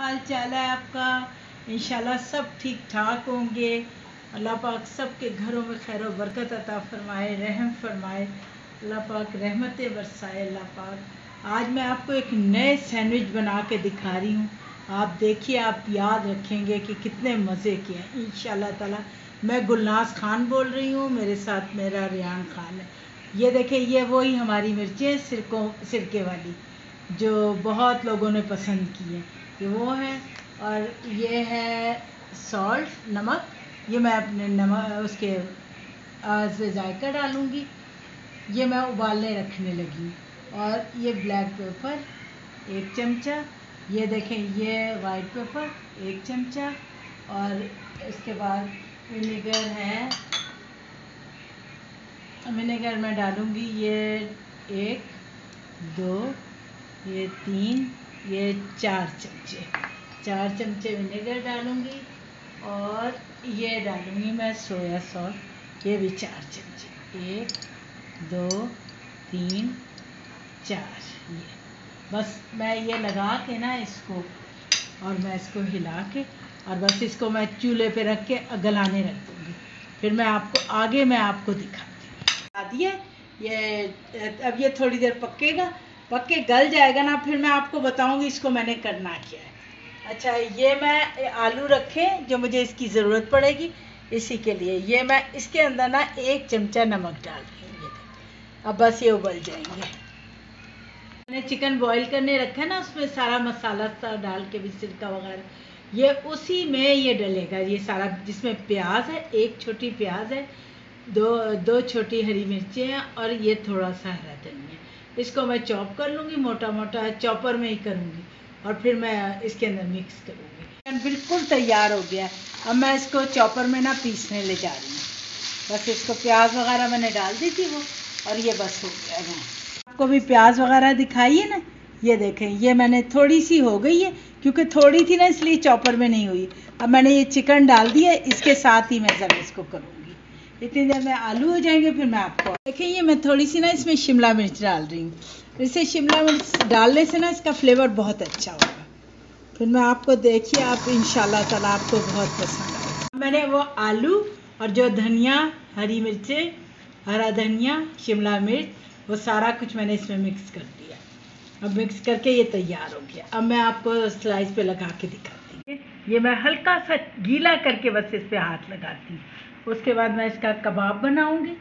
हाल चाल है आपका? इंशाल्लाह सब ठीक ठाक होंगे। अल्लाह पाक सबके घरों में खैर व बरकत अता फरमाए, रहम फरमाए। अल्लाह पाक रहमतें बरसाए। अल्लाह पाक आज मैं आपको एक नए सैंडविच बना के दिखा रही हूँ। आप देखिए, आप याद रखेंगे कि कितने मज़े के हैं इंशाल्लाह ताला। मैं गुलनाज खान बोल रही हूँ, मेरे साथ मेरा रियान खान है। ये देखिए, ये वही हमारी मिर्चें सिरके वाली जो बहुत लोगों ने पसंद की है, ये वो है। और ये है सॉल्ट, नमक। ये मैं अपने नमक उसके से जायका डालूँगी। ये मैं उबालने रखने लगी। और ये ब्लैक पेपर 1 चमचा। ये देखें, ये वाइट पेपर 1 चमचा। और इसके बाद विनेगर है, विनेगर मैं डालूँगी ये 1 2 ये 3 ये 4 चमचे, 4 चमचे विनेगर डालूँगी। और ये डालूँगी मैं सोया सॉस, ये भी 4 चमचे, 1 2 3 4। ये बस मैं ये लगा के ना इसको, और मैं इसको हिला के, और बस इसको मैं चूल्हे पे रख के गलाने रख दूँगी। फिर मैं आपको दिखाती हूँ। दिया ये, अब ये थोड़ी देर पकेगा, पक के गल जाएगा ना, फिर मैं आपको बताऊंगी इसको मैंने करना क्या है। अच्छा, ये मैं आलू रखे जो मुझे इसकी ज़रूरत पड़ेगी, इसी के लिए ये मैं इसके अंदर ना 1 चमचा नमक डाल रही हूँ। अब बस ये उबल जाएंगे। मैंने चिकन बॉईल करने रखा है ना, उसमें सारा मसाला डाल के भी, सिरका वगैरह, ये उसी में ये डलेगा। ये सारा, जिसमें प्याज है, 1 छोटी प्याज है, दो छोटी हरी मिर्चें हैं, और ये थोड़ा सा हरा धनिया। इसको मैं चॉप कर लूँगी, मोटा मोटा चॉपर में ही करूँगी, और फिर मैं इसके अंदर मिक्स करूँगी। बिल्कुल तैयार हो गया। अब मैं इसको चॉपर में ना पीसने ले जा रही हूँ। बस इसको प्याज वगैरह मैंने डाल दी थी वो, और ये बस हो गया है। आपको भी प्याज वगैरह दिखाई है ना, ये देखें, ये मैंने थोड़ी सी हो गई है, क्योंकि थोड़ी थी ना, इसलिए चॉपर में नहीं हुई। अब मैंने ये चिकन डाल दिया, इसके साथ ही मैं जब इसको करूँगी, इतनी देर में आलू हो जाएंगे। फिर मैं आपको देखिए, ये मैं थोड़ी सी ना इसमें शिमला मिर्च डाल रही हूँ। इसे शिमला मिर्च डालने से ना इसका फ्लेवर बहुत अच्छा होगा। फिर मैं आपको, देखिए आप, इंशाल्लाह ताला आपको बहुत पसंद आएगा। मैंने वो आलू और जो धनिया, हरी मिर्चें, हरा धनिया, शिमला मिर्च, वो सारा कुछ मैंने इसमें मिक्स कर दिया। अब मिक्स करके ये तैयार हो गया। अब मैं आपको स्लाइस पे लगा के दिखाती हूँ। ये मैं हल्का सा गीला करके बस इस पे हाथ लगाती हूँ। उसके बाद मैं इसका कबाब बनाऊंगी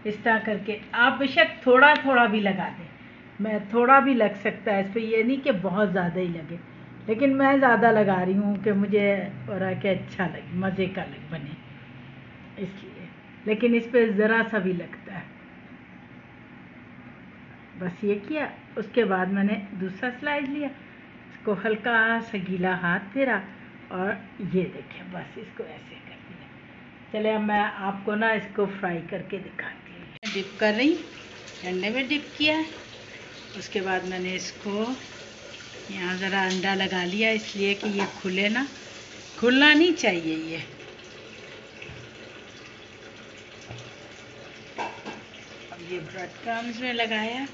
इस तरह करके। आप बेशक थोड़ा थोड़ा भी लगा दें, मैं थोड़ा भी लग सकता है इस पर, ये नहीं कि बहुत ज़्यादा ही लगे, लेकिन मैं ज़्यादा लगा रही हूँ कि मुझे और कि अच्छा लगे, मज़े का बने इसलिए। लेकिन इस पर ज़रा सा भी लगता है। बस ये किया। उसके बाद मैंने दूसरा स्लाइस लिया, इसको हल्का सा गीला हाथ फेरा, और ये देखें, बस इसको ऐसे कर दिया। चले, अब मैं आपको ना इसको फ्राई करके दिखाती हूँ। डिप कर रही, अंडे में डिप किया। उसके बाद मैंने इसको यहाँ ज़रा अंडा लगा लिया, इसलिए कि ये खुले ना, खुलना नहीं चाहिए ये। अब ये ब्रेड क्रम्स में लगाया।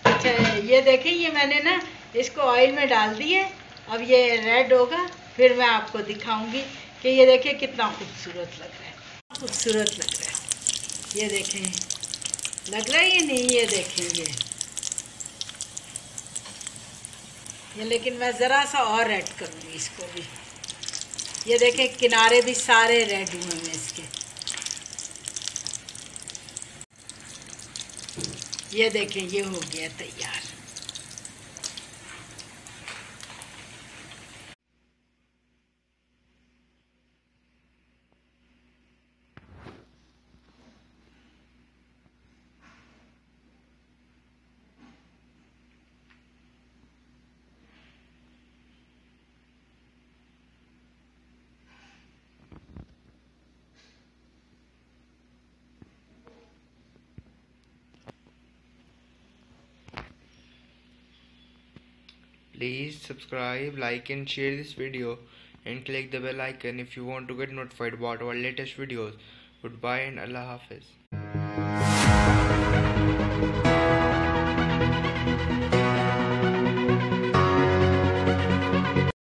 अच्छा, ये देखें, ये मैंने ना इसको ऑयल में डाल दिए। अब ये रेड होगा, फिर मैं आपको दिखाऊंगी कि ये देखें कितना खूबसूरत लग रहा है, खूबसूरत लग रहा है। ये देखें, लग रहा है ये नहीं, ये देखें ये लेकिन मैं ज़रा सा और रेड करूँगी इसको भी। ये देखें, किनारे भी सारे रेड हुए हैं इसके। ये देखें, ये हो गया तैयार। Please subscribe, like and share this video and click the bell icon if you want to get notified about our latest videos. Goodbye and Allah Hafiz.